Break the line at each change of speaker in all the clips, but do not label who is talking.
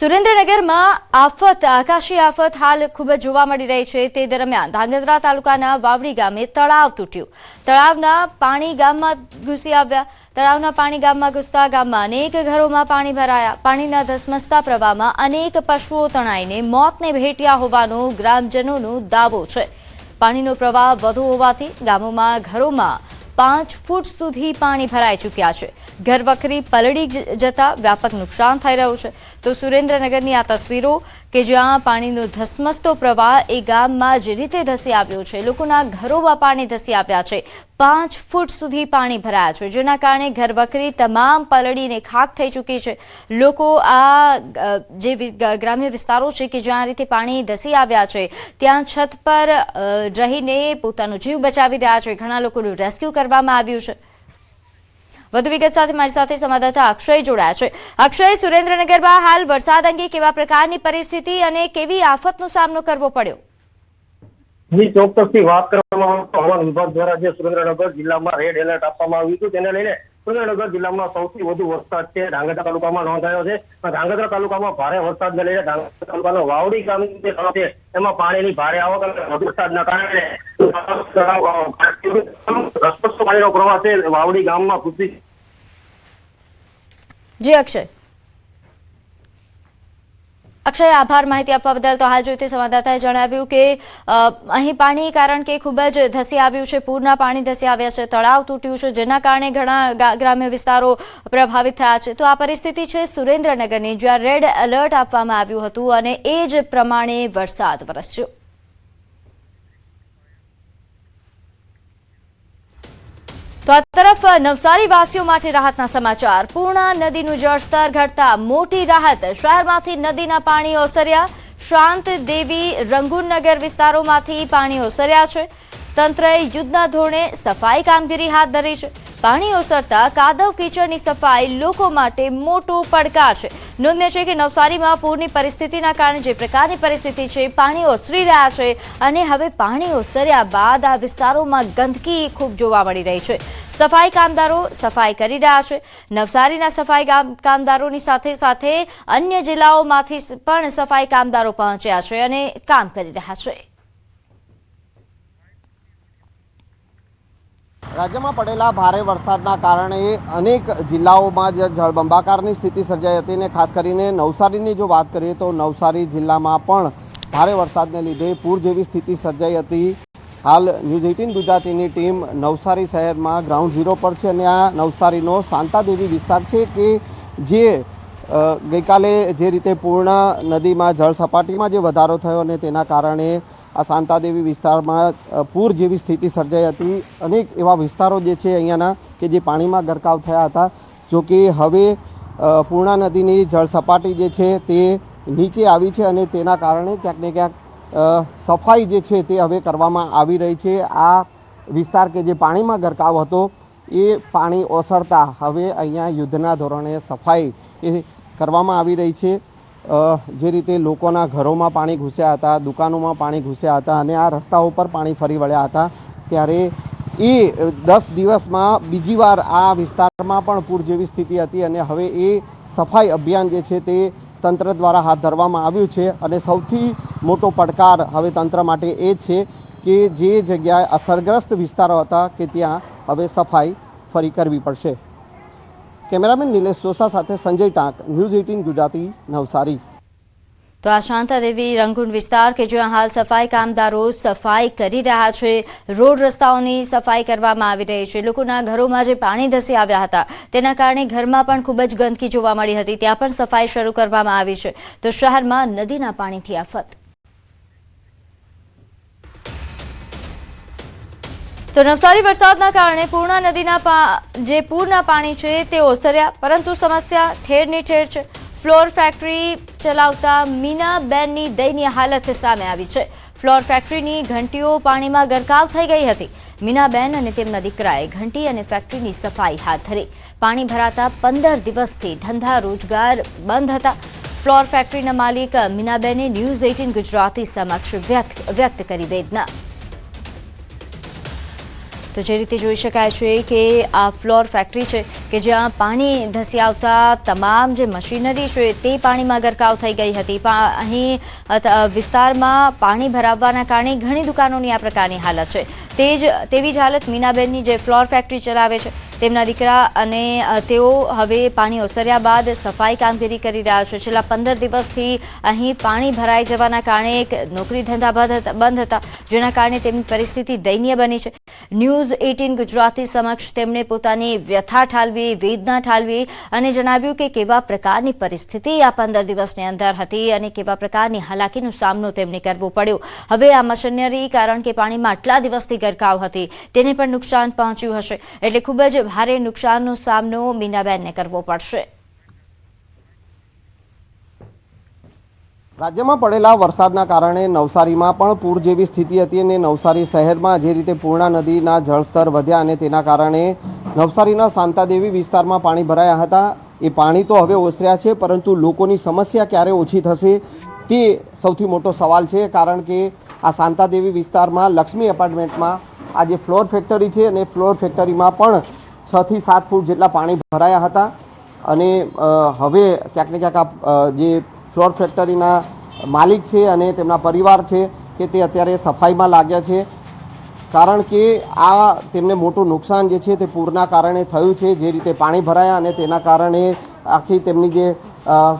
સુરેન્દ્રનગરમાં આફત આકાશી આફત હાલ ખૂબ જ જોવા મળી રહી છે। તે દરમિયાન ધાંગધ્રા તાલુકાના વાવડી ગામે તળાવ તૂટ્યું। તળાવના પાણી ગામમાં ઘૂસી આવ્યા। તળાવના પાણી ગામમાં ઘૂસતા ગામમાં અનેક ઘરોમાં પાણી ભરાયા। પાણીના ધસમસતા પ્રવાહમાં અનેક પશુઓ તણાઈને મોતને ભેટ્યા હોવાનો ગ્રામજનોનો દાવો છે। પાણીનો પ્રવાહ વધુ હોવાથી ગામોમાં ઘરોમાં 5 ફૂટ સુધી પાણી ભરાઈ ચૂક્યા છે। ઘરવખરી પલળી જતા વ્યાપક નુકસાન થઈ રહ્યું છે। તો સુરેન્દ્રનગરની આ તસવીરો કે જ્યાં પાણીનો ધસમસતો પ્રવાહ એ ગામમાં જે રીતે ધસી આવ્યો છે, લોકોના ઘરોમાં પાણી ધસી આવ્યા છે। 5 ફૂટ સુધી પાણી ભરાયા છે, જેના કારણે ઘરવખરી તમામ પલળીને ખાક થઈ ચૂકી છે। લોકો આ જે ગ્રામ્ય વિસ્તારો છે કે જ્યાં રીતે પાણી ધસી આવ્યા છે, ત્યાં છત પર રહીને પોતાનો જીવ બચાવી રહ્યા છે। ઘણા લોકોનું રેસ્ક્યુ કરવામાં આવ્યું છે। વધુ વિગત સાથે મારી સાથે સંવાદદાતા અક્ષય જોડાયા છે। અક્ષય, સુરેન્દ્રનગરમાં હાલ વરસાદ અંગે કેવા પ્રકારની પરિસ્થિતિ અને કેવી આફતનો સામનો કરવો પડ્યો?
જી, ચોક્કસથી વાત કરવામાં આવે તો હવામાન વિભાગ દ્વારા જે સુરેન્દ્રનગર જિલ્લામાં રેડ એલર્ટ આપવામાં આવ્યું હતું, તેને લઈને સુરેન્દ્રનગર જિલ્લામાં સૌથી વધુ વરસાદ છે ધાંગધ્રા તાલુકામાં નોંધાયો છે। ધાંગધ્રા તાલુકામાં ભારે વરસાદને લઈને ધાંગધ્રા તાલુકાનો વાવડી ગામ જે છે એમાં પાણીની ભારે આવક અને વધુ વરસાદના કારણે રસ્તો પાણીનો પ્રવાહ છે વાવડી ગામમાં ઘૂસી।
જી અક્ષય, આભાર માહિતી આપવા બદલ। તો હાલ જોઈતી સંવાદદાતાએ જણાવ્યું કે અહીં પાણી કારણ કે ખૂબ જ ધસી આવ્યું છે, પૂરના પાણી ધસી આવ્યા છે, તળાવ તૂટ્યું છે, જેના કારણે ઘણા ગ્રામ્ય વિસ્તારો પ્રભાવિત થયા છે। તો આ પરિસ્થિતિ છે સુરેન્દ્રનગરની, જ્યાં રેડ એલર્ટ આપવામાં આવ્યું હતું અને એ જ પ્રમાણે વરસાદ વરસ્યો। તો આ તરફ નવસારી વાસીઓ માટે રાહતના સમાચાર। પૂર્ણા નદીનું જળસ્તર ઘટતા મોટી રાહત। શહેરમાંથી નદીના પાણી ઓસર્યા। શાંત દેવી રંગુનગર વિસ્તારોમાંથી પાણી ઓસર્યા છે। તંત્રએ યુદ્ધના ધોરણે સફાઈ કામગીરી હાથ ધરી છે। પાણી ઓસરતા કાદવ કીચડની સફાઈ લોકો માટે મોટો પડકાર છે। નોંધનીય છે કે નવસારીમાં પૂરની પરિસ્થિતિના કારણે જે પ્રકારની પરિસ્થિતિ છે, પાણી ઓસરી રહ્યા છે અને હવે પાણી ઓસર્યા બાદ આ વિસ્તારોમાં ગંદકી ખૂબ જોવા મળી રહી છે। સફાઈ કામદારો સફાઈ કરી રહ્યા છે। નવસારીના સફાઈ કામદારોની સાથે સાથે અન્ય જિલ્લાઓમાંથી પણ સફાઈ કામદારો પહોંચ્યા છે અને કામ કરી રહ્યા છે।
રાજ્યમાં પડેલા ભારે વરસાદના કારણે અનેક જિલ્લાઓમાં જે જળબંબાકારની સ્થિતિ સર્જાઈ હતી અને ખાસ કરીને નવસારીની જો વાત કરીએ તો નવસારી જિલ્લામાં પણ ભારે વરસાદને લીધે પૂર જેવી સ્થિતિ સર્જાઈ હતી। હાલ ન્યૂઝ 18 ગુજરાતીની ટીમ નવસારી શહેરમાં ગ્રાઉન્ડ ઝીરો પર છે અને આ નવસારીનો શાંતાદેવી વિસ્તાર છે કે જે ગઈકાલે જે રીતે પૂર્ણા નદીમાં જળ સપાટીમાં જે વધારો થયો અને તેના કારણે આ શાંતાદેવી વિસ્તારમાં પૂર જેવી સ્થિતિ સર્જાઈ હતી। અનેક એવા વિસ્તારો જે છે અહીંયાના કે જે પાણીમાં ગરકાવ થયા હતા। જો કે હવે પૂર્ણા નદીની જળ સપાટી જે છે તે નીચે આવી છે અને તેના કારણે ક્યાંક ને ક્યાંક સફાઈ જે છે તે હવે કરવામાં આવી રહી છે। આ વિસ્તાર કે જે પાણીમાં ગરકાવ હતો એ પાણી ઓસરતા હવે અહીંયા યુદ્ધના ધોરણે સફાઈ એ કરવામાં આવી રહી છે। જે રીતે લોકોના ઘરોમાં પાણી ઘૂસ્યા હતા, દુકાનોમાં પાણી ઘૂસ્યા હતા અને આ રસ્તાઓ પર પાણી ફરી વળ્યા હતા, ત્યારે એ 10 દિવસમાં બીજી વાર આ વિસ્તારમાં પણ પૂર જેવી સ્થિતિ હતી અને હવે એ સફાઈ અભિયાન જે છે તે તંત્ર દ્વારા હાથ ધરવામાં આવ્યું છે। અને સૌથી મોટો પડકાર હવે તંત્ર માટે એ છે કે જે જગ્યાએ અસરગ્રસ્ત વિસ્તારો હતા કે ત્યાં હવે સફાઈ ફરી કરવી પડશે। કેમેરામેન નિલેશ સોસા સાથે સંજય ટાંક, ન્યૂઝ 18 ગુજરાતી, નવસારી।
તો આ શાંતાદેવી રંગુન વિસ્તાર કે જ્યાં હાલ સફાઈ કામદારો સફાઈ કરી રહ્યા છે, રોડ રસ્તાઓની સફાઈ કરવામાં આવી રહી છે। લોકોના ઘરોમાં જે પાણી ધસી આવ્યા હતા તેના કારણે ઘરમાં પણ ખૂબ જ ગંદકી જોવા મળી હતી, ત્યાં પણ સફાઈ શરૂ કરવામાં આવી છે। તો શહેરમાં નદીના પાણીથી આફત। તો નવસારી વરસાદના કારણે પૂર્ણા નદીના જે પૂરના પાણી છે તે ઓસર્યા, પરંતુ સમસ્યા ઠેરની ઠેર છે। ફ્લોર ફેક્ટરી ચલાવતા મીનાબેનની દયનીય હાલત સામે આવી છે। ફ્લોર ફેક્ટરીની ઘંટીઓ પાણીમાં ગરકાવ થઈ ગઈ હતી। મીનાબેન અને તેમના દીકરાએ ઘંટી અને ફેક્ટરીની સફાઈ હાથ ધરી। પાણી ભરાતા 15 દિવસથી ધંધા રોજગાર બંધ હતા। ફ્લોર ફેક્ટરીના માલિક મીનાબેને ન્યૂઝ 18 ગુજરાતી સમક્ષ વ્યક્ત કરી વેદના। તો જે રીતે જોઈ શકાય છે કે આ ફ્લોર ફેક્ટરી છે કે જ્યાં પાણી ધસી આવતા તમામ જે મશીનરી છે તે પાણીમાં ગરકાવ થઈ ગઈ હતી. અહીં વિસ્તારમાં પાણી ભરાવવાના કારણે ઘણી દુકાનોની આ પ્રકારની હાલત છે. તેવી જ હાલત મીનાબેનની જે ફ્લોર ફેક્ટરી ચલાવે છે તેમના દીકરા, અને તેઓ હવે પાણી ઓસર્યા બાદ સફાઈ કામગીરી કરી રહ્યા છે. છેલ્લા 15 દિવસથી અહીં પાણી ભરાઈ જવાના કારણે નોકરી ધંધા બંધ હતા, જેના કારણે તેમની પરિસ્થિતિ દયનીય બની છે. ન્યૂઝ 18 ગુજરાતી સમક્ષ તેમણે પોતાની વ્યથા ઠાલવી, વેદના ઠાલવી અને જણાવ્યું કે કેવા પ્રકારની પરિસ્થિતિ આ 15 દિવસની અંદર હતી અને કેવા પ્રકારની હાલાકીનો સામનો તેમને કરવો પડ્યો. હવે આ મશીનરી કારણ કે પાણીમાં આટલા દિવસથી ગરકાવ હતી તેને પણ નુકસાન પહોંચ્યું હશે, એટલે ખૂબ જ ભારે નુકસાનનો સામનો મીનાબેનને કરવો પડશે.
રાજ્યમાં પડેલા વરસાદના કારણે નવસારીમાં પણ પૂર જેવી સ્થિતિ હતી અને નવસારી શહેરમાં જે રીતે પૂર્ણા નદીના જળસ્તર વધ્યા અને તેના કારણે નવસારીના શાંતાદેવી વિસ્તારમાં પાણી ભરાયા હતા. એ પાણી તો હવે ઓસર્યા છે, પરંતુ લોકોની સમસ્યા ક્યારે ઓછી થશે તે સૌથી મોટો સવાલ છે. કારણ કે આ શાંતાદેવી વિસ્તારમાં લક્ષ્મી એપાર્ટમેન્ટમાં આ જે ફ્લોર ફેક્ટરી છે અને ફ્લોર ફેક્ટરીમાં પણ 6 થી 7 ફૂટ જેટલા પાણી ભરાયા હતા. અને હવે ક્યાંક ને ક્યાંક જે ફ્લોર ફેક્ટરીના માલિક છે અને તેમના પરિવાર છે કે તે અત્યારે સફાઈમાં લાગ્યા છે. કારણ કે આ તેમને મોટું નુકસાન જે છે તે પૂરના કારણે થયું છે. જે રીતે પાણી ભરાયા અને તેના કારણે આખી તેમની જે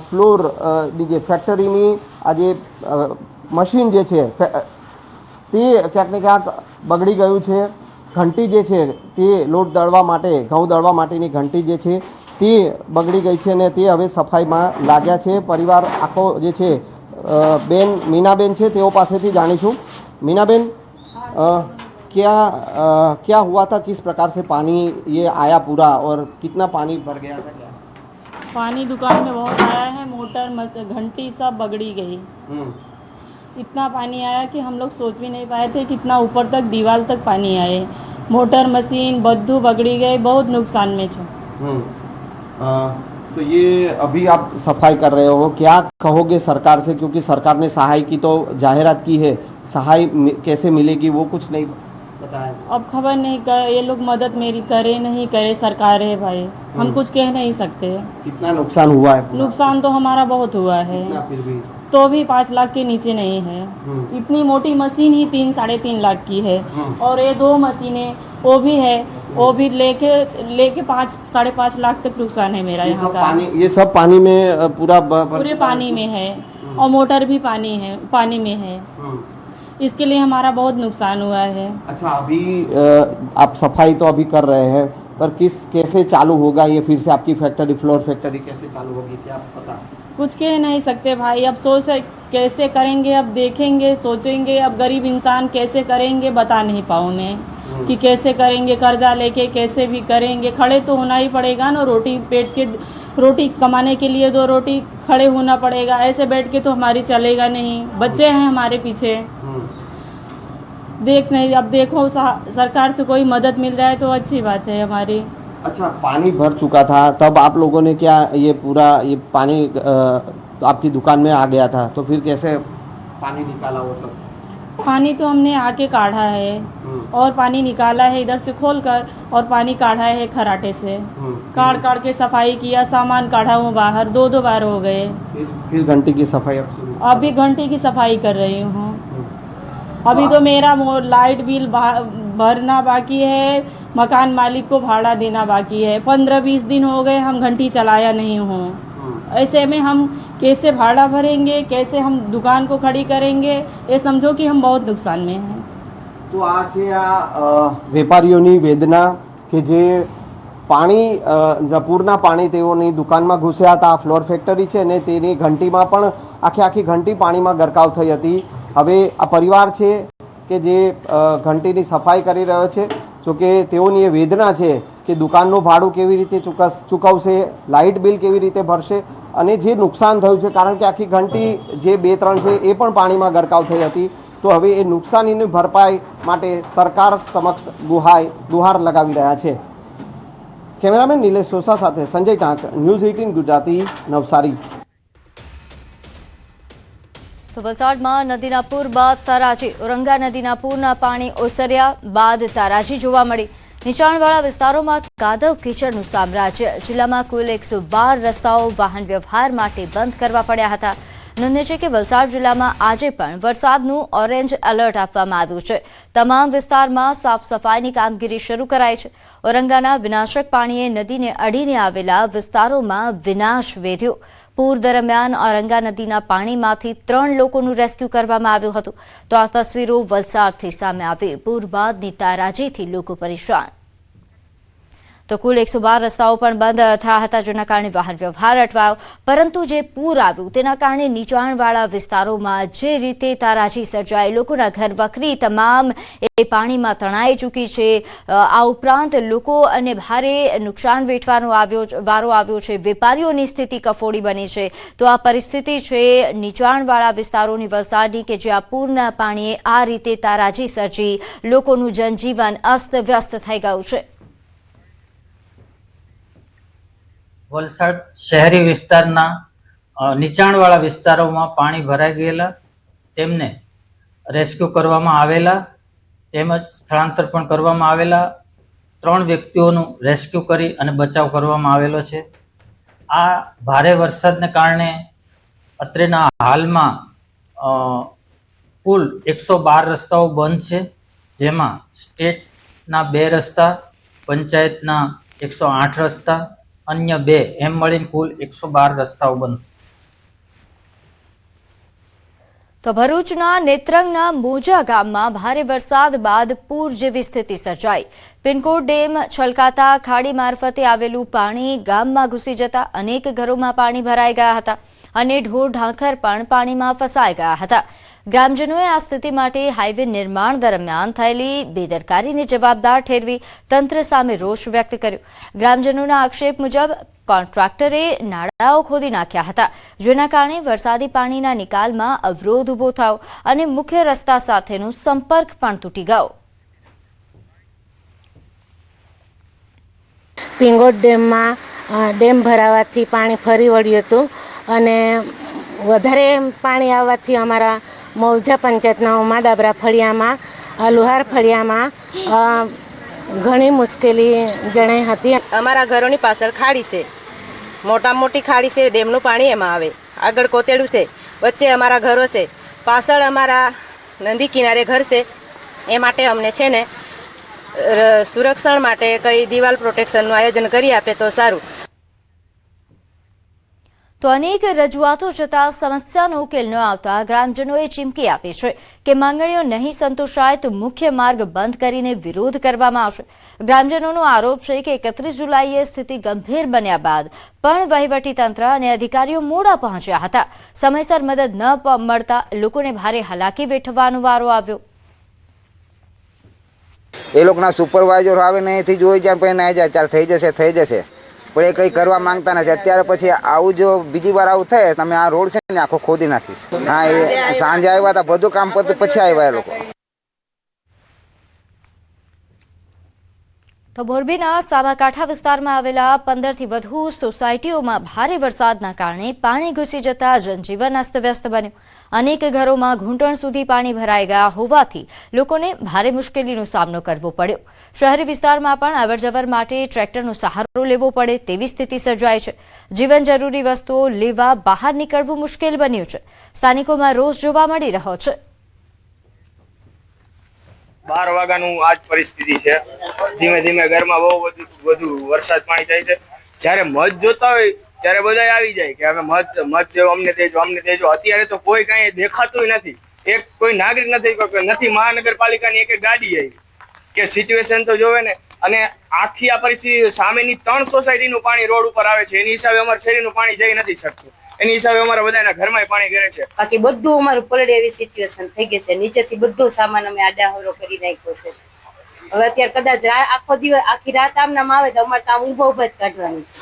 ફ્લોરની જે ફેક્ટરીની આ જે મશીન જે છે તે ક્યાંક ને ક્યાંક બગડી ગયું છે. ઘંટી જે છે તે લોટ દળવા માટે, ઘઉં દળવા માટેની ઘંટી જે છે તે બગડી ગઈ છે અને તે હવે સફાઈમાં લાગ્યા છે. પરિવાર આખો જે છે બેન મીનાબેન છે તેઓ પાસેથી જાણીશું. મીનાબેન, क्या हुआ था, किस प्रकार से पानी ये आया पूरा और कितना पानी भर गया था? क्या
पानी दुकान में बहुत आया है, मोटर घंटी सब बगड़ी गई. इतना पानी आया कि हम लोग सोच भी नहीं पाए थे कितना ऊपर तक दीवार तक पानी आए. मोटर मशीन बद्दू बगड़ी गई, बहुत नुकसान में छो.
तो ये अभी आप सफाई कर रहे हो, क्या कहोगे सरकार से, क्योंकि सरकार ने सहाय की तो जाहिरात की है, सहाय कैसे मिलेगी वो कुछ नहीं बताया.
अब खबर नहीं कर, ये लोग मदद मेरी करे नहीं करे, सरकार है भाई, हम कुछ कह नहीं सकते.
कितना नुकसान हुआ है?
नुकसान तो हमारा बहुत हुआ है,
फिर भी
तो भी 5 लाख के नीचे नहीं है. इतनी मोटी मशीन ही 3-3.5 लाख की है और ये 2 मशीनें वो भी है, वो भी लेके 5-5.5 लाख तक नुकसान है मेरा यहाँ का.
ये सब पानी में
पूरे पानी में है और मोटर भी पानी में है. इसके लिए हमारा बहुत नुकसान हुआ है.
अच्छा, अभी आप सफाई तो अभी कर रहे हैं, पर कैसे चालू होगा ये फिर से आपकी फैक्ट्री, फ्लोर फैक्ट्री कैसे चालू होगी, क्या पता?
कुछ कह नहीं सकते भाई. अब सोच कैसे करेंगे, अब देखेंगे, सोचेंगे. अब गरीब इंसान कैसे करेंगे बता नहीं पाऊँ मैं कि कैसे करेंगे. कर्जा लेके कैसे भी करेंगे, खड़े तो होना ही पड़ेगा ना. रोटी कमाने के लिए 2 रोटी खड़े होना पड़ेगा. ऐसे बैठ के तो हमारी चलेगा नहीं. बच्चे हैं हमारे पीछे, देख नहीं. अब देखो सरकार से कोई मदद मिल जाए तो अच्छी बात है हमारी.
अच्छा, पानी भर चुका था तब आप लोगों ने क्या ये पूरा ये पानी तो आपकी दुकान में आ गया था, तो फिर कैसे पानी निकाला वो सब?
पानी तो हमने आके काढ़ा है और पानी निकाला है इधर से खोलकर, और पानी काढ़ा है खराटे से. काढ़ के सफाई किया, सामान काढ़ा हूँ बाहर, 2 बार हो गए.
फिर घंटी की सफाई
अभी घंटी की सफाई कर रही हूँ. अभी तो मेरा लाइट बिल भरना बाकी है, मकान मालिक को भाड़ा देना बाकी है. 15-20 दिन हो गए हम घंटी चलाया नहीं हूँ. ऐसे में हम कैसे भाड़ा भरेंगे, कैसे हम दुकान को खड़ी करेंगे, ये समझो कि हम बहुत नुकसान में हैं.
तो आ છે આ વેપારીઓની વેદના કે જે પાણી પૂરના પાણી તેઓની દુકાનમાં ઘૂસ્યા હતા. ફ્લોર ફેક્ટરી છે અને તેની ઘંટીમાં પણ આખી ઘંટી પાણીમાં ગરકાવ થઈ હતી. હવે આ પરિવાર છે કે જે ઘંટીની સફાઈ કરી રહ્યો છે, જોકે તેઓની એ વેદના છે કે દુકાનનું ભાડું કેવી રીતે ચૂકવશે, લાઇટ બિલ કેવી રીતે ભરશે અને જે નુકસાન થયું છે, કારણ કે આખી ઘંટી જે 2-3 છે એ પણ પાણીમાં ગરકાવ થઈ હતી. તો હવે એ નુકસાનીની ભરપાઈ માટે સરકાર સમક્ષ ગુહાર લગાવી રહ્યા છે. કેમેરામેન નિલેશ સોસા સાથે સંજય ટાંક, ન્યૂઝ 18 ગુજરાતી, નવસારી.
તો વલસાડમાં નદીના પૂર બાદ તારાજી ઔરંગા નદીના પૂરના પાણી ઓસર્યા બાદ તારાજી જોવા મળી. નીચાણવાળા વિસ્તારોમાં કાદવ કીચડનું સામ્રાજ્ય. જિલ્લામાં કુલ 112 રસ્તાઓ વાહન વ્યવહાર માટે બંધ કરવા પડ્યા હતા. નોંધનીય છે કે વલસાડ જિલ્લામાં આજે પણ વરસાદનું ઓરેન્જ એલર્ટ આપવામાં આવ્યું છે. તમામ વિસ્તારમાં સાફ સફાઈની કામગીરી શરૂ કરાઈ છે. ઔરંગાના વિનાશક પાણીએ નદીને અડીને આવેલા વિસ્તારોમાં વિનાશ વેર્યો. પૂર દરમિયાન ઔરંગા નદીના પાણીમાંથી 3 લોકોનું રેસ્ક્યુ કરવામાં આવ્યું હતું. તો આ તસવીરો વલસાડથી સામે આવી. પૂર બાદની તારાજીથી લોકો પરેશાન. તો કુલ 112 રસ્તાઓ પણ બંધ થયા હતા, જેના કારણે વાહન વ્યવહાર અટવાયો. પરંતુ જે પૂર આવ્યું તેના કારણે નીચાણવાળા વિસ્તારોમાં જે રીતે તારાજી સર્જાઈ, લોકોના ઘર વખરી તમામ એ પાણીમાં તણાઈ ચૂકી છે. આ ઉપરાંત લોકો અને ભારે નુકસાન વેઠવાનો વારો આવ્યો છે. વેપારીઓની સ્થિતિ કફોડી બની છે. તો આ પરિસ્થિતિ છે નીચાણવાળા વિસ્તારોની વલસાડની, કે જ્યાં પૂરના પાણીએ આ રીતે તારાજી સર્જી લોકોનું જનજીવન અસ્તવ્યસ્ત થઈ ગયું છે.
વલસાડ શહેરી વિસ્તારના નીચાણવાળા વિસ્તારોમાં પાણી ભરાઈ ગયેલા તેમને રેસ્ક્યુ કરવામાં આવેલા તેમજ સ્થળાંતર પણ કરવામાં આવેલા. 3 વ્યક્તિઓનું રેસ્ક્યુ કરી અને બચાવ કરવામાં આવેલો છે. આ ભારે વરસાદને કારણે અત્રેના હાલમાં કુલ 112 રસ્તાઓ બંધ છે, જેમાં સ્ટેટના 2 રસ્તા, પંચાયતના 108 રસ્તા, અન્ય 2 એમ મળીને કુલ 112 રસ્તાઓ બંધ.
તો ભરૂચના નેત્રંગના મોજા ગામમાં ભારે વરસાદ બાદ પૂર જેવી સ્થિતિ સર્જાઈ. પિનકોડ ડેમ છલકાતા ખાડી મારફતે આવેલું પાણી ગામમાં ઘૂસી જતા અનેક ઘરોમાં પાણી ભરાઈ ગયા હતા અને ઢોર ઢાંખર પણ પાણીમાં ફસાઈ ગયા હતા. ગ્રામજનોએ આ સ્થિતિ માટે હાઈવે નિર્માણ દરમિયાન થયેલી બેદરકારીને જવાબદાર ઠેરવી તંત્ર સામે રોષ વ્યક્ત કર્યો. ગ્રામજનોના આક્ષેપ મુજબ કોન્ટ્રાક્ટરે નાળાઓ ખોદી નાખ્યા હતા, જેના કારણે વરસાદી પાણીના નિકાલમાં અવરોધ ઊભો થયો અને મુખ્ય રસ્તા સાથેનો સંપર્ક પણ તૂટી ગયો.
પિંગોટ ડેમમાં ડેમ ભરાવાથી પાણી ફરી વળ્યું હતું અને વધારે પાણી આવવાથી અમારા મૌજા પંચાયતના ઉમાડાબરા ફળિયામાં, લુહાર ફળિયામાં ઘણી મુશ્કેલી જણાઈ હતી.
અમારા ઘરોની પાછળ ખાડી છે, મોટી ખાડી છે. ડેમનું પાણી એમાં આવે. આગળ કોતેડું છે, વચ્ચે અમારા ઘરો છે, પાછળ અમારા નદી કિનારે ઘર છે. એ માટે અમને છે ને સુરક્ષા માટે કઈ દિવાલ પ્રોટેક્શનનું આયોજન કરી આપે તો સારું.
તો અનેક રજૂઆતો છતાં સમસ્યાનો ઉકેલ ન આવતા ગ્રામજનોએ ચીમકી આપી છે કે માંગણીઓ નહીં સંતોષાય તો મુખ્ય માર્ગ બંધ કરીને વિરોધ કરવામાં આવશે. ગ્રામજનોનો આરોપ છે કે 31 જુલાઈએ સ્થિતિ ગંભીર બન્યા બાદ પણ વહીવટીતંત્ર અને અધિકારીઓ મોડા પહોંચ્યા હતા. સમયસર મદદ ન મળતા લોકોને ભારે હાલાકી વેઠવાનો વારો આવ્યો.
એ લોકોના સુપરવાઇઝર આવે ને અહીંથી જોઈ જાય પછી ના જાય, ચાલ થઈ જશે પણ એ કંઈ કરવા માંગતા નથી. અત્યારે પછી આવું જો બીજી વાર આવું થાય, તમે આ રોડ છે ને આખો ખોદી નાખીશ. હા, એ સાંજે આવ્યા હતા, બધું કામ પતું પછી આવ્યા એ લોકો.
તો મોરબીના સાબરકાંઠા વિસ્તારમાં આવેલા 15 થી વધુ સોસાયટીઓમાં ભારે વરસાદના કારણે પાણી ઘૂસી જતા જનજીવન અસ્તવ્યસ્ત બન્યું. અનેક ઘરોમાં ઘૂંટણ સુધી પાણી ભરાઈ ગયા હોવાથી લોકોને ભારે મુશ્કેલીનો સામનો કરવો પડ્યો. શહેરી વિસ્તારમાં પણ અવરજવર માટે ટ્રેક્ટરનો સહારો લેવો પડે તેવી સ્થિતિ સર્જાઈ છે. જીવન જરૂરી વસ્તુઓ લેવા બહાર નીકળવું મુશ્કેલ બન્યું છે. સ્થાનિકોમાં રોષ જોવા મળી રહ્યો છે.
12 વાગ્યાનું આજ પરિસ્થિતિ છે. ધીમે ધીમે ઘરમાં બહુ વધુ વરસાદ પાણી થાય છે. જ્યારે મધ જોતા હોય ત્યારે બધા આવી જાય કે અમે મધ દેવો, અમને દેજો. અત્યારે તો કોઈ કઈ દેખાતું નથી. એક કોઈ નાગરિક નથી મહાનગરપાલિકાની એક ગાડી આવી કે સિચ્યુએશન તો જોવે ને. અને આખી આ પરિસ્થિતિ સામેની 3 સોસાયટીનું પાણી રોડ ઉપર આવે છે. એની હિસાબે અમારા શેરીનું પાણી જઈ નથી શકતું. એની હિસાબે અમારા બધાના ઘરમાં પાણી ઘરે છે.
બાકી બધું અમારું પલડે એવી સિચ્યુએશન થઈ ગઈ છે. નીચેથી બધો સામાન અમે આડાહરો કરી નાખ્યો છે. હવે અત્યારે કદાચ આખો દિવસ આખી રાત આમનામ આવે તો અમારે તો આમ ઊભા જ કાઢવાની છે.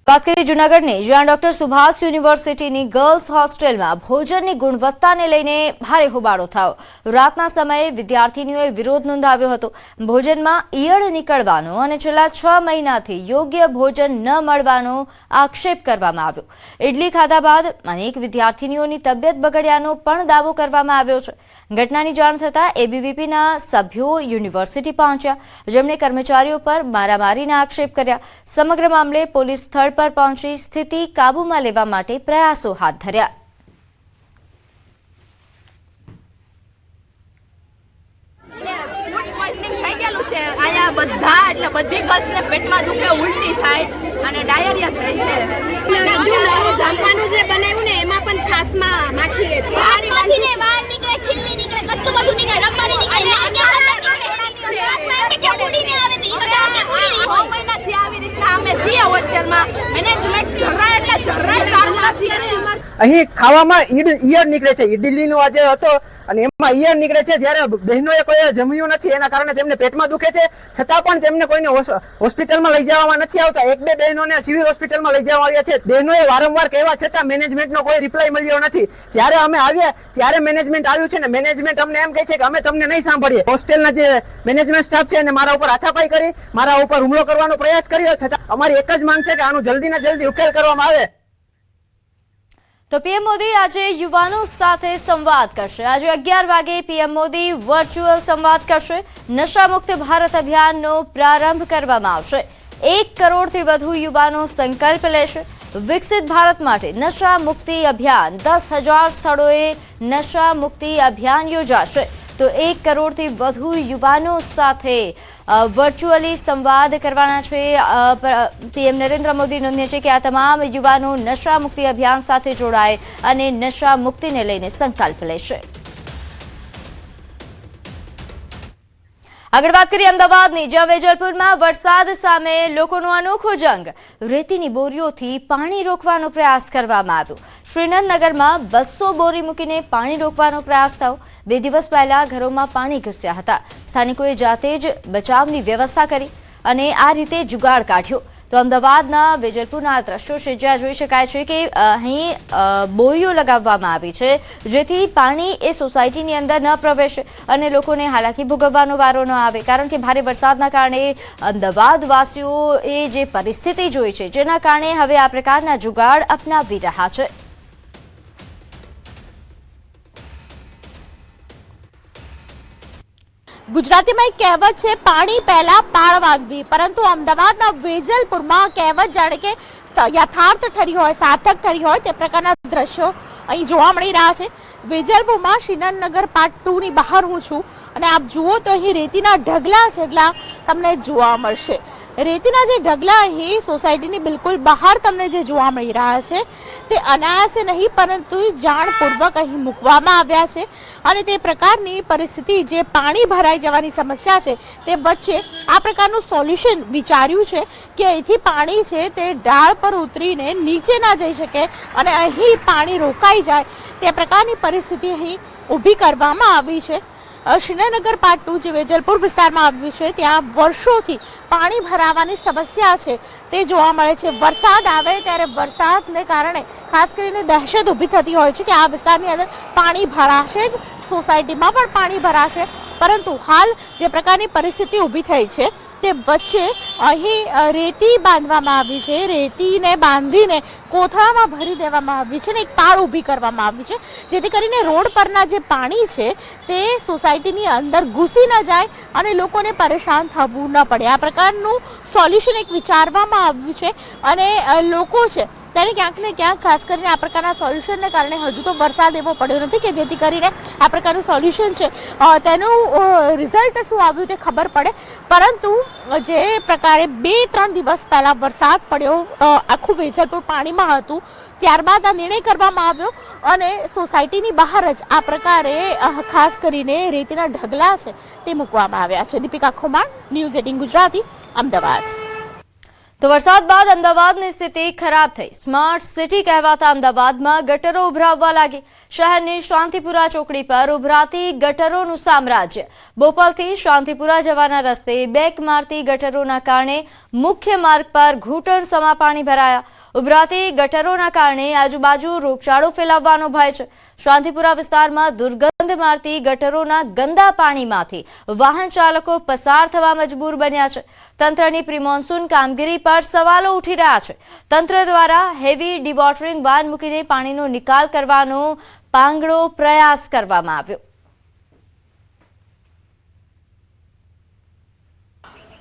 વાત કરીએ જૂનાગઢની, જ્યાં ડોક્ટર સુભાષ યુનિવર્સિટીની ગર્લ્સ હોસ્ટેલમાં ભોજનની ગુણવત્તાને લઈને ભારે હોબાળો થયો. રાતના સમયે વિદ્યાર્થીનીઓએ વિરોધ નોંધાવ્યો હતો. ભોજનમાં ઈયળ નીકળવાનો અને છેલ્લા 6 મહિનાથી યોગ્ય ભોજન ન મળવાનો આક્ષેપ કરવામાં આવ્યો. ઇડલી ખાધા બાદ અનેક વિદ્યાર્થીનીઓની તબિયત બગડ્યાનો પણ દાવો કરવામાં આવ્યો છે. ઘટનાની જાણ થતાં એબીવીપીના સભ્યો યુનિવર્સિટી પહોંચ્યા, જેમણે કર્મચારીઓ પર મારામારીના આક્ષેપ કર્યા. સમગ્ર મામલે પોલીસ સ્થળ પર પહોંચી સ્થિતિ કાબૂમાં લેવા માટે પ્રયાસો હાથ ધર્યા.
બધા એટલે બધી ગર્લ્સને પેટમાં દુખે, ઉલટી થાય અને ડાયરિયા થાય છે. જમવાનું જે બનાવ્યું ને એમાં પણ છાશમાં માખી હતી. બહાર નીકળે, ખીલ્લી નીકળે, કટલું બધું નીકળે, રબરી નીકળે, આવી રીતના અમે છીએ હોસ્ટેલમાં. મેનેજમેન્ટ જરાય એટલે જરાય સારું નથી.
અહીં ખાવામાં ઈયળ નીકળે છે. ઇડલીનો આજે હતો અને એમાં ઈયળ નીકળે છે. જ્યારે બહેનોએ કોઈ જમ્યું નથી, એના કારણે તેમને પેટમાં દુખે છે, છતાં પણ તેમને કોઈને હોસ્પિટલમાં લઈ જવામાં નથી આવતા. 1-2 બહેનોને સિવિલ હોસ્પિટલમાં લઈ જવામાં આવ્યા છે. બહેનોએ વારંવાર કહેવા છતાં મેનેજમેન્ટનો કોઈ રિપ્લાય મળ્યો નથી. જ્યારે અમે આવ્યા ત્યારે મેનેજમેન્ટ આવ્યું છે ને મેનેજમેન્ટ અમને એમ કહે છે કે અમે તમને નહીં સાંભળીએ. હોસ્ટેલના જે મેનેજમેન્ટ સ્ટાફ છે એને મારા ઉપર હાથાપાઈ કરી, મારા ઉપર હુમલો કરવાનો પ્રયાસ કર્યો, છતાં અમારી એક જ માંગ છે કે આનું જલ્દી ને જલ્દી ઉકેલ કરવામાં આવે.
તો પીએમ મોદી આજે યુવાનો સાથે સંવાદ કરશે. આજે 11 વાગે પીએમ મોદી વર્ચ્યુઅલ સંવાદ કરશે. નશામુક્ત ભારત અભિયાનનો પ્રારંભ કરવામાં આવશે. 1 કરોડથી વધુ યુવાનો સંકલ્પ લેશે. વિકસિત ભારત માટે નશા મુક્તિ અભિયાન, 10,000 સ્થળોએ નશા મુક્તિ અભિયાન યોજાશે. તો 1 કરોડથી વધુ યુવાનો સાથે વર્ચ્યુઅલી સંવાદ કરવાના છે. પીએમ નરેન્દ્ર મોદી નોંધે છે કે આ તમામ યુવાનો નશા મુક્તિ અભિયાન સાથે જોડાય અને નશા મુક્તિને લઈને સંકલ્પ લેશે. આગળ વાત કરીએ અમદાવાદની, જ્યાં વેજલપુરમાં વરસાદ સામે લોકોનો અનોખો જંગ. રેતીની બોરીઓથી પાણી રોકવાનો પ્રયાસ કરવામાં આવ્યો. શ્રીનગરમાં 200 બોરી મૂકીને પાણી રોકવાનો પ્રયાસ થયો. 2 દિવસ પહેલા ઘરોમાં પાણી ઘૂસ્યા હતા. સ્થાનિકોએ જાતે જ બચાવની વ્યવસ્થા કરી અને આ રીતે જુગાડ કાઢ્યો. તો અમદાવાદના વેજલપુરના દ્રશ્યો છે, જ્યાં જોઈ શકાય છે કે અહીં બોરીઓ લગાવવામાં આવી છે, જેથી પાણી એ સોસાયટીની અંદર ન પ્રવેશે અને લોકોને હાલાકી ભોગવવાનો વારો ન આવે. કારણ કે ભારે વરસાદના કારણે અમદાવાદવાસીઓએ જે પરિસ્થિતિ જોઈ છે, જેના કારણે હવે આ પ્રકારના જુગાડ અપનાવી રહ્યા છે.
ગુજરાતીમાં એક કહેવત છે, પાણી પહેલા પાળ વાગવી, પરંતુ અમદાવાદના વેજલપુરમાં કહેવત જાણે કે યથાર્થ ઠરી હોય, સાર્થક ઠરી હોય તે પ્રકારના દ્રશ્યો અહીં જોવા મળી રહ્યા છે. વેજલપુરમાં શ્રીનગર પાર્ટ 2 ની બહાર હું છું અને આપ જુઓ તો અહીં રેતીના ઢગલા જેટલા તમને જોવા મળશે. રેતીના જે ઢગલા અહીં સોસાયટીની બિલકુલ બહાર તમને જે જોવા મળી રહ્યા છે તે અનાયાસે નહીં પરંતુ જાણપૂર્વક અહીં મૂકવામાં આવ્યા છે. અને તે પ્રકારની પરિસ્થિતિ, જે પાણી ભરાઈ જવાની સમસ્યા છે, તે વચ્ચે આ પ્રકારનું સોલ્યુશન વિચાર્યું છે કે અહીંથી પાણી છે તે ઢાળ પર ઉતરીને નીચે ના જઈ શકે અને અહીં પાણી રોકાઈ જાય તે પ્રકારની પરિસ્થિતિ અહીં ઊભી કરવામાં આવી છે. શ્રીનગર પાર્ટ 2 જે વેજલપુર વિસ્તારમાં આવ્યું છે, ત્યાં વર્ષોથી પાણી ભરાવાની સમસ્યા છે તે જોવા મળે છે. વરસાદ આવે ત્યારે વરસાદને કારણે ખાસ કરીને દહેશત ઊભી થતી હોય છે કે આ વિસ્તારની અંદર પાણી ભરાશે જ, સોસાયટીમાં પણ પાણી ભરાશે. પરંતુ હાલ જે પ્રકારની પરિસ્થિતિ ઊભી થઈ છે તે વચ્ચે અહીં રેતી બાંધવામાં આવી છે. રેતીને બાંધીને કોથળામાં ભરી દેવામાં આવી છે અને એક પાળ ઊભી કરવામાં આવી છે, જેથી કરીને રોડ પરના જે પાણી છે તે સોસાયટીની અંદર ઘૂસી ન જાય અને લોકોને પરેશાન થવું ન પડે. આ પ્રકારનું સોલ્યુશન એક વિચારવામાં આવ્યું છે અને લોકો છે તેને ક્યાંક ને ક્યાંક ખાસ કરીને આ પ્રકારના સોલ્યુશનને કારણે હજુ તો વરસાદ એવો પડ્યો નથી કે જેથી કરીને આ પ્રકારનું સોલ્યુશન છે તેનું રિઝલ્ટ શું આવ્યું તે ખબર પડે. પરંતુ જે પ્રકારે 2-3 દિવસ પહેલા વરસાદ પડ્યો, આખું વેજલપુર પાણીમાં હતું, ત્યારબાદ આ નિર્ણય કરવામાં આવ્યો અને સોસાયટીની બહાર જ આ પ્રકારે ખાસ કરીને રેતીના ઢગલા છે તે મૂકવામાં આવ્યા છે. દીપિકા ખુમાણ, ન્યૂઝ 18 ગુજરાતી, અમદાવાદ.
તો વરસાદ બાદ અમદાવાદની સ્થિતિ ખરાબ થઈ. સ્માર્ટ સિટી કહેવાતા અમદાવાદમાં ગટરો ઉભરાવવા લાગી. શહેરની શાંતિપુરા ચોકડી પર ઉભરાતી ગટરોનું સામ્રાજ્ય. બોપલથી શાંતિપુરા જવાના રસ્તે બેક મારતી ગટરોના કારણે મુખ્ય માર્ગ પર ઘૂંટણસમા પાણી ભરાયા. ઉભરાતી ગટરોના કારણે આજુબાજુ રોગચાળો ફેલાવવાનો ભય છે. શાંતિપુરા વિસ્તારમાં દુર્ગંધ મારતી ગટરોના ગંદા પાણીમાંથી વાહન ચાલકો પસાર થવા મજબૂર બન્યા છે. તંત્રની પ્રી મોન્સૂન કામગીરી પર સવાલો ઉઠી રહ્યા છે. તંત્ર દ્વારા હેવી ડિવોટરિંગ વાન મૂકીને પાણીનો નિકાલ કરવાનો પાંગળો પ્રયાસ કરવામાં આવ્યો.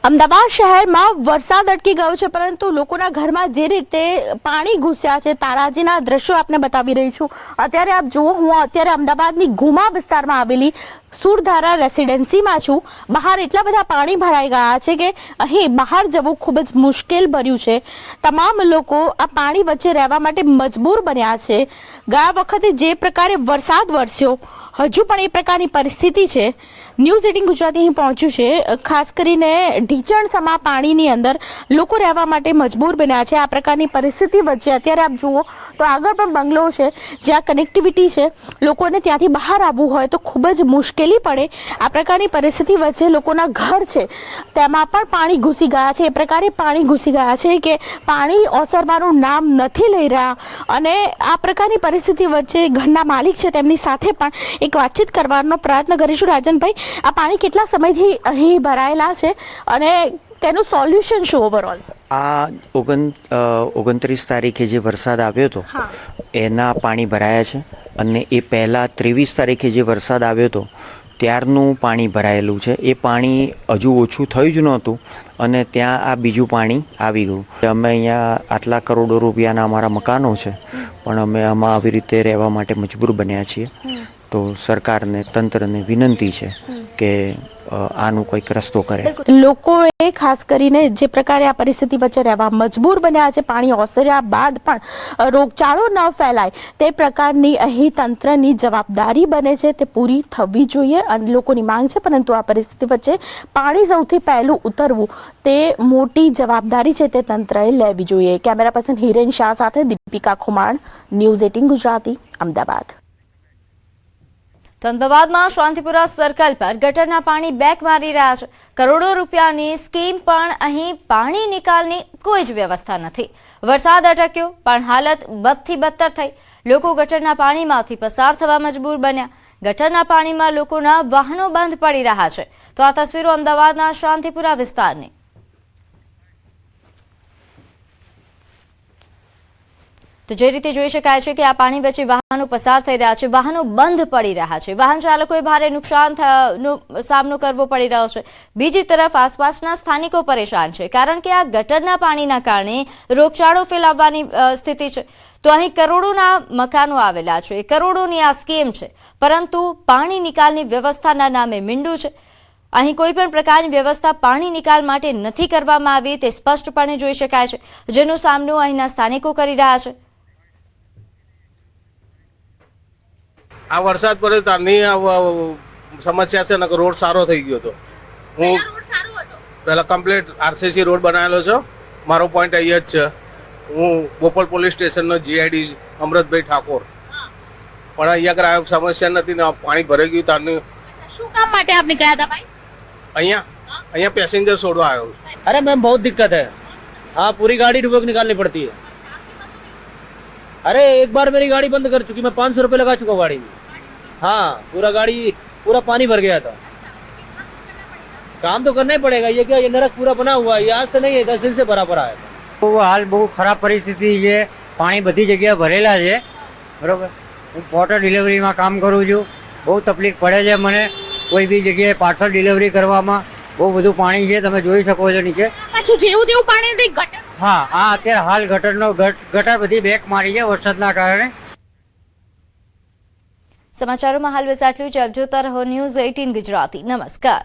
અમદાવાદ શહેરમાં વરસાદ અટકી ગયો છે, પરંતુ લોકોના ઘરમાં જે રીતે પાણી ઘૂસ્યા છે તારાજીના દ્રશ્યો આપને બતાવી રહી છું. અત્યારે આપ જુઓ, હું અત્યારે અમદાવાદની ગુમા વિસ્તારમાં આવેલી સુરધારા રેસિડેન્સીમાં છું. બહાર એટલા બધા પાણી ભરાઈ ગયા છે કે અહીં બહાર જવું ખૂબ જ મુશ્કેલ ભર્યું છે. તમામ લોકો આ પાણી વચ્ચે રહેવા માટે મજબૂર બન્યા છે. ગયા વખતે જે પ્રકારે વરસાદ વરસ્યો, હજુ પણ એ પ્રકારની પરિસ્થિતિ છે. ન્યૂઝ 18 ગુજરાતી અહીં પહોંચ્યું છે. ખાસ કરીને ઢીચણસમા પાણીની અંદર લોકો રહેવા માટે મજબૂર બન્યા છે. આ પ્રકારની પરિસ્થિતિ વચ્ચે અત્યારે આપ જુઓ તો આગળ પણ બંગલો છે, જ્યાં કનેક્ટિવિટી છે. લોકોને ત્યાંથી બહાર આવવું હોય તો ખૂબ જ મુશ્કેલી પડે. આ પ્રકારની પરિસ્થિતિ વચ્ચે લોકોના ઘર છે તેમાં પણ પાણી ઘૂસી ગયા છે. એ પ્રકારે પાણી ઘૂસી ગયા છે કે પાણી ઓસરવાનું નામ નથી લઈ રહ્યા. અને આ પ્રકારની પરિસ્થિતિ વચ્ચે ઘરના માલિક છે તેમની સાથે પણ એક વાતચીત કરવાનો પ્રયત્ન કરીશું. રાજનભાઈ, આ પાણી કેટલા સમયથી અહીં ભરાયેલા છે અને તેનું સોલ્યુશન શું ઓવરઓલ?
આ 29 તારીખે જે વરસાદ આવ્યો હતો એના પાણી ભરાયા છે, અને એ પહેલાં 23 તારીખે જે વરસાદ આવ્યો હતો ત્યારનું પાણી ભરાયેલું છે. એ પાણી હજુ ઓછું થયું જ નહોતું અને ત્યાં આ બીજું પાણી આવી ગયું. અમે અહીંયા આટલા કરોડો રૂપિયાના અમારા મકાનો છે, પણ અમે આમાં આવી રીતે રહેવા માટે મજબૂર બન્યા છીએ. તો સરકારને, તંત્રને વિનંતી છે કે આનું કોઈક રસ્તો કરે.
લોકોએ ખાસ કરીને જે પ્રકારે આ પરિસ્થિતિ વચ્ચે રહેવા મજબૂર બન્યા છે, પાણી ઓસર્યા બાદ પણ રોગચાળો ન ફેલાય તે પ્રકારની અહીં તંત્રની જવાબદારી બને છે, તે પૂરી થવી જોઈએ અને લોકોની માંગ છે. પરંતુ આ પરિસ્થિતિ વચ્ચે પાણી સૌથી પહેલું ઉતરવું તે મોટી જવાબદારી છે, તે તંત્રએ લેવી જોઈએ. કેમેરા પર્સન હિરેન શાહ સાથે દીપિકા ખુમાણ, ન્યૂઝ 18 ગુજરાતી, અમદાવાદ.
તો અમદાવાદમાં શાંતિપુરા સર્કલ પર ગટરના પાણી બેક મારી રહ્યા છે. કરોડો રૂપિયાની સ્કીમ પણ અહીં પાણી નિકાલની કોઈ જ વ્યવસ્થા નથી. વરસાદ અટક્યો પણ હાલત બદથી બદતર થઈ. લોકો ગટરના પાણીમાંથી પસાર થવા મજબૂર બન્યા. ગટરના પાણીમાં લોકોના વાહનો બંધ પડી રહ્યા છે. તો આ તસવીરો અમદાવાદના શાંતિપુરા વિસ્તારની. તો જે રીતે જોઈ શકાય છે કે આ પાણી વચ્ચે વાહનો પસાર થઈ રહ્યા છે, વાહનો બંધ પડી રહ્યા છે. વાહન ચાલકોએ ભારે નુકસાનનો સામનો કરવો પડી રહ્યો છે. બીજી તરફ આસપાસના સ્થાનિકો પરેશાન છે, કારણ કે આ ગટરના પાણીના કારણે રોગચાળો ફેલાવવાની સ્થિતિ છે. તો અહીં કરોડોના મકાનો આવેલા છે, કરોડોની આ સ્કીમ છે, પરંતુ પાણી નિકાલની વ્યવસ્થાના નામે મીંડું છે. અહીં કોઈ પણ પ્રકારની વ્યવસ્થા પાણી નિકાલ માટે નથી કરવામાં આવી, તે સ્પષ્ટપણે જોઈ શકાય છે, જેનો સામનો અહીંના સ્થાનિકો કરી રહ્યા છે.
આ વરસાદ પડ્યો ત્યારની સમસ્યા છે ને, રોડ સારો થઈ ગયો હતો. હું પહેલા કમ્પ્લીટ આરસીસી રોડ બનાવેલો છે. મારો પોઈન્ટ અહીંયા જ છે. હું બોપલ પોલીસ સ્ટેશનનો જીઆઈડી અમૃતભાઈ ઠાકોર. પણ અહીંયા આગળ સમસ્યા નથી ને, પાણી ભરાઈ ગયું ત્યારની.
શું કામ માટે આપ નીકળ્યા હતા ભાઈ?
અહીંયા पैसेंजर छोड़वा आया हूँ.
अरे मैम बहुत दिक्कत है. हाँ, पूरी गाड़ी डूबो के निकालनी पड़ती है. अरे एक बार मेरी गाड़ी बंद कर चुकी, मैं 500 रुपये लगा चुका गाड़ी में. हाँ, पूरा पानी भर गया था. काम तो करना ही पड़ेगा. ये क्या, ये नरक पूरा बना हुआ है. ये आज से नहीं है, 10 दिन से भरा पड़ा है.
हाल बहुत खराब परिस्थिति है. पानी बधी जगह भरेला है. बराबर. હું પોર્ટર ડિલિવરીમાં કામ કરું છું. બહુ તકલીફ પડે છે મને કોઈ બી જગ્યાએ પાર્સલ ડિલિવરી કરવામાં. બહુ બધું પાણી છે, તમે જોઈ શકો છો નીચે.
પાછું જેવું તેવું પાણી ગટર.
હા, આ અત્યારે હાલ ગટર બધી બેક મારી છે વરસાદના કારણે.
સમાચારોમાં હાલ બસ આટલું જ. આપ જોતા રહો ન્યૂઝ 18 ગુજરાતી. નમસ્કાર.